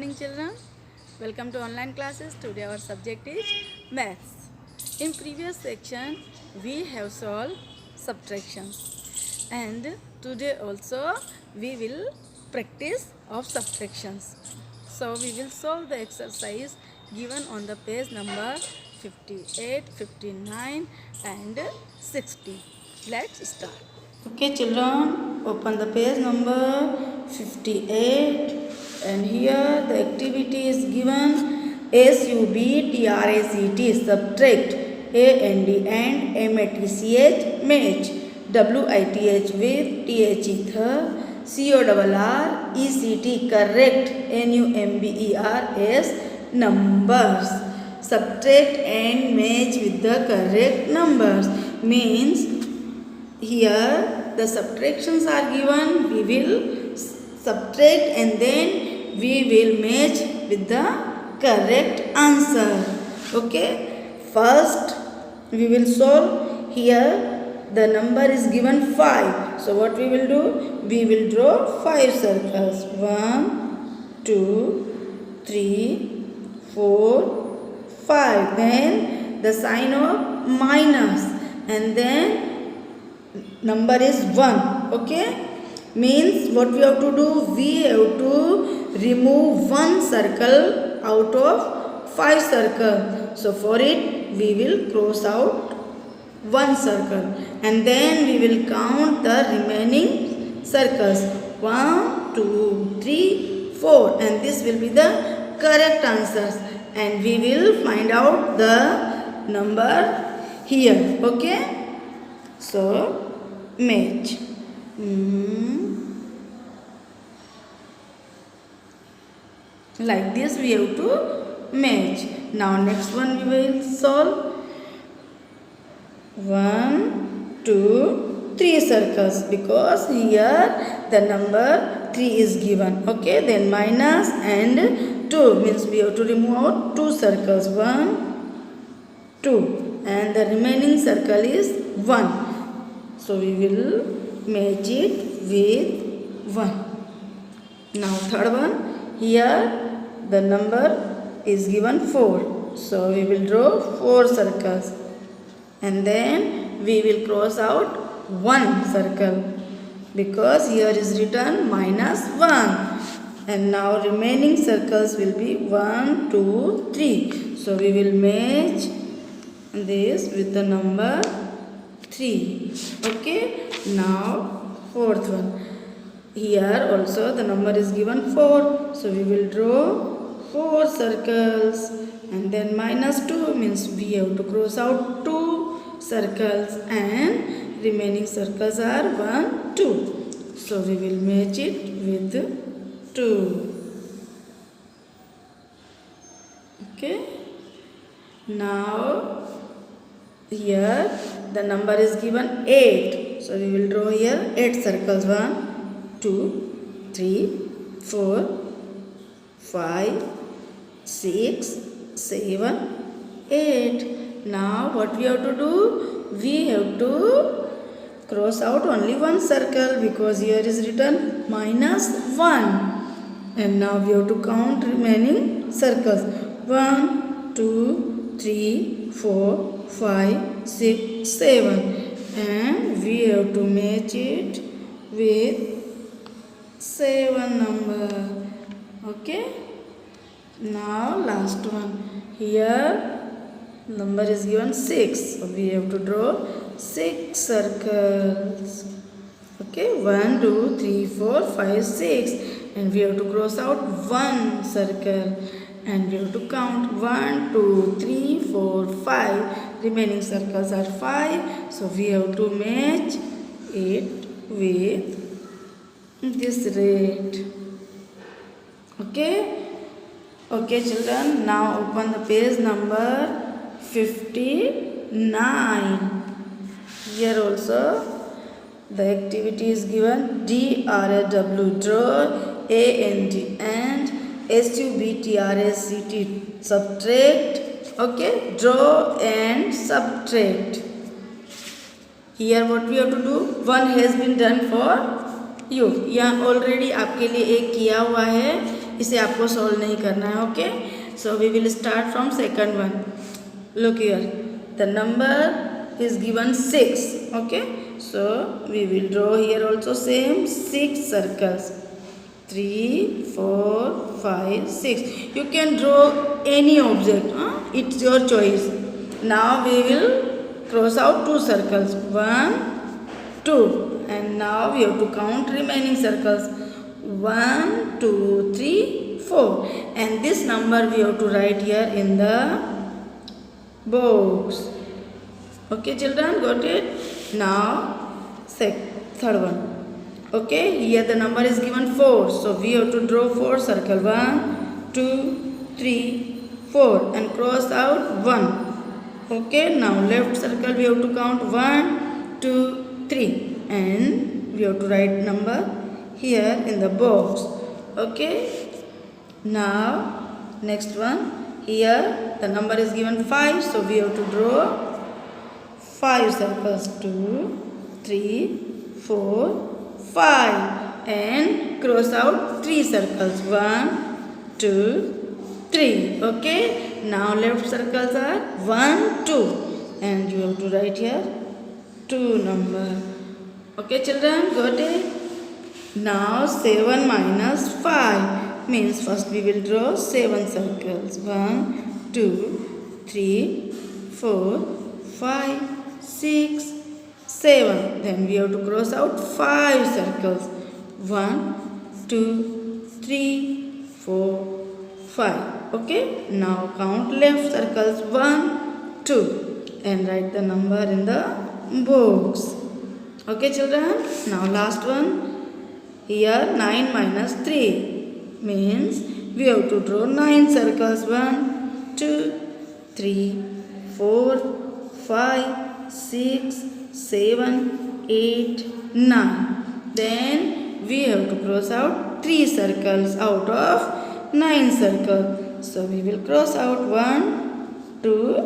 morning children. Welcome to online classes. Today our subject is maths. In previous section we have solved subtractions and today also we will practice of subtractions. So we will solve the exercise given on the page number 58, 59 and 60. Let's start. Okay children, open the page number 58 and here the activity is given SUBTRACT subtract AND and MATCH match WITH with THE CORRECT correct NUMBERS numbers. Subtract and match with the correct numbers means here the subtractions are given, we will subtract and then we will match with the correct answer. Okay, first we will solve. Here the number is given 5, so what we will do, we will draw 5 circles. 1 2 3 4 5, then the sign of minus and then number is 1. Okay, means what we have to do, we have to remove one circle out of 5 circles. So for it we will cross out one circle and then we will count the remaining circles. 1 2 3 4 and this will be the correct answers and we will find out the number here. Okay, so match. Like this we have to match. Now next one we will solve. 1 2 3 circles because here the number 3 is given. Okay, then minus and 2 means we have to remove out 2 circles. 1 2 and the remaining circle is 1. So we will match it with 1. Now third one, here the number is given 4. So we will draw 4 circles and then we will cross out 1 circle because here is written minus 1. And now remaining circles will be 1 2 3. So we will match this with the number 3. Okay, now fourth one. Here also the number is given 4. So we will draw 4 circles and then minus 2 means we have to cross out 2 circles and remaining circles are 1 2. So we will match it with 2. Okay, now here the number is given 8. So we will draw here 8 circles. 1 2 3 4 5 6 7 8. Now what we have to do, we have to cross out only one circle because here is written minus 1 and now we have to count remaining circles. 1 2 3 4 5 6 7 and we have to match it with 7 number. Okay, now last one. Here number is given 6, so we have to draw 6 circles. Okay, 1 2 3 4 5 6 and we have to cross out one circle and we have to count 1 2 3 4 5. Remaining circles are 5. So we have to match it with this rate. Okay. Okay children, now open the page number 59. Here also the activity is given DRAW draw AND SUBTRACT subtract. Okay, draw and subtract. Here what we have to do, one has been done for you. यहाँ already आपके लिए एक किया हुआ है, इसे आपको solve नहीं करना है. Okay, so we will start from second one. Look here, the number is given 6. Okay, so we will draw here also same 6 circles. 3, 4, 5, 6. You can draw any object. It's your choice. Now we will cross out 2 circles. 1, 2. And now we have to count remaining circles. 1, 2, 3, 4. And this number we have to write here in the box. Okay children, got it? Now third one. Okay, here the number is given 4, so we have to draw 4 circle. 1, 2, 3, 4 and cross out 1. Okay, now left circle we have to count 1, 2, 3 and we have to write number here in the box. Okay, now next one, here the number is given 5, so we have to draw 5 circles. 2, 3, 4, 5 and cross out 3 circles. 1, 2, 3. Okay, now left circles are 1, 2 and you have to write here 2 number. Okay children, got it? Now 7 minus 5 means first we will draw 7 circles. 1, 2, 3, 4, 5, 6, 7. Then we have to cross out 5 circles. 1, 2, 3, 4, 5. Okay, now count left circles. 1, 2 and write the number in the box. Okay children, now last one. Here 9 minus 3 means we have to draw 9 circles. 1, 2, 3, 4, 5, 6, 7, 8, 9. Then we have to cross out 3 circles out of 9 circles. So we will cross out 1, 2,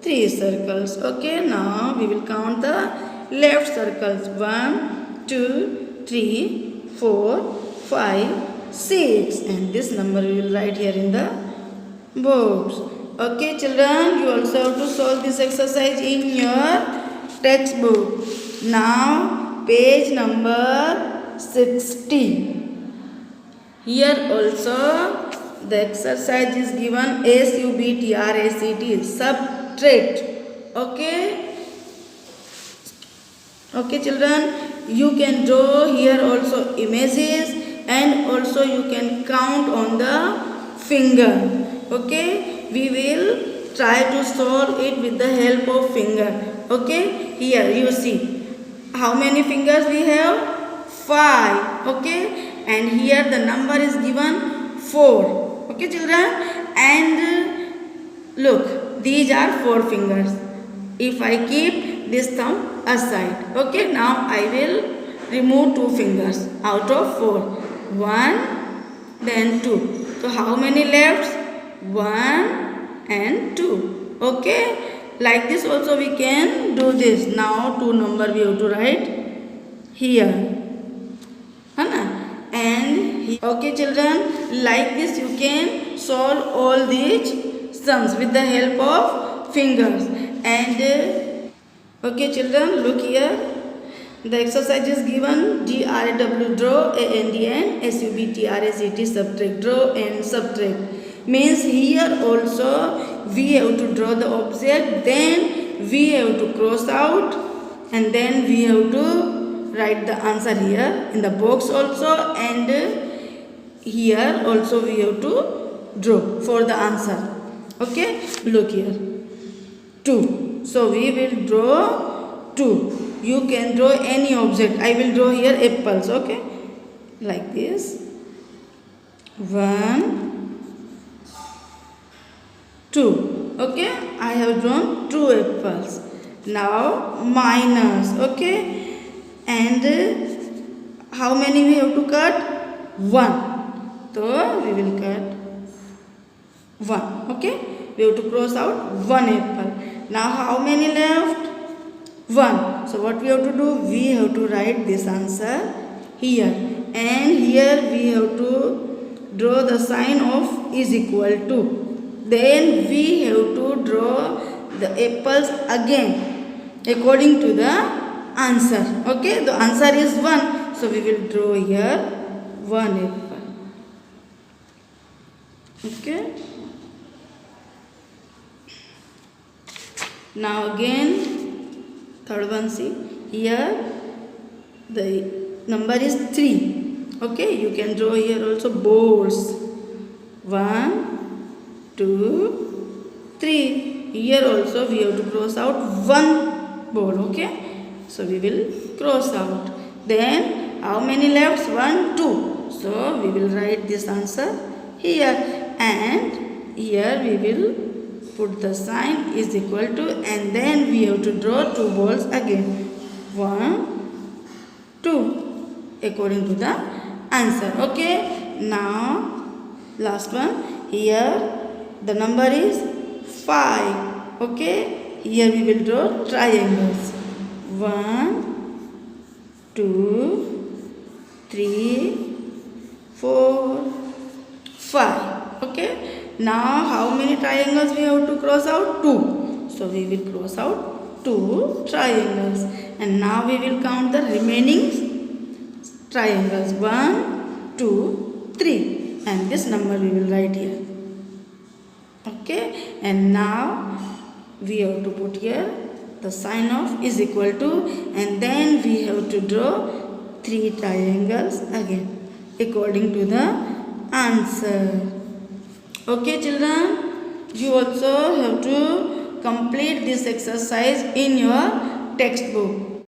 3 circles. Okay, now we will count the left circles. 1, 2, 3, 4, 5, 6 and this number we will write here in the box. Okay children, you also have to solve this exercise in your textbook. Now page number 60. Here also the exercise is given SUBTRACT, subtract. Okay children, you can draw here also images and also you can count on the finger. Okay, we will try to solve it with the help of finger. Okay, here you see how many fingers we have? 5. Okay, and here the number is given 4. Okay children, and look, these are 4 fingers. If I keep this thumb aside, okay, now I will remove 2 fingers out of 4. 1, then 2. So how many left? 1 and 2. Okay, like this also we can do this. Now 2 number we have to write here. And okay children, like this you can solve all these sums with the help of fingers. And okay children, look here. The exercise is given DRW, draw, AND and SUBTRACT, subtract. Draw and subtract means here also we have to draw the object, then we have to cross out and then we have to write the answer here in the box also, and here also we have to draw for the answer. Okay, look here, 2. So we will draw 2. You can draw any object. I will draw here apples. Okay, like this. 1, 2. Okay, I have drawn 2 apples. Now minus. Okay, and how many we have to cut? 1. So we will cut 1. Okay, we have to cross out 1 apple. Now how many left? 1. So what we have to do? We have to write this answer here, and here we have to draw the sign of is equal to. Then we have to draw the apples again according to the answer. Okay, the answer is 1. So we will draw here 1 apple. Okay. Now again, third one, see here the number is 3. Okay, you can draw here also balls. 1, 2, 3. Here also we have to cross out 1 ball. Okay, so we will cross out. Then how many left? 1, 2. So we will write this answer here, and here we will put the sign is equal to, and then we have to draw 2 balls again. 1, 2 according to the answer. Okay, now last one. Here the number is 5. Okay, here we will draw triangles. 1, 2, 3, 4, 5. Okay, now how many triangles we have to cross out? 2. So we will cross out 2 triangles, and now we will count the remaining triangles. 1, 2, 3, and this number we will write here. Okay, and now we have to put here the sign of is equal to, and then we have to draw 3 triangles again according to the answer. Okay children, you also have to complete this exercise in your textbook.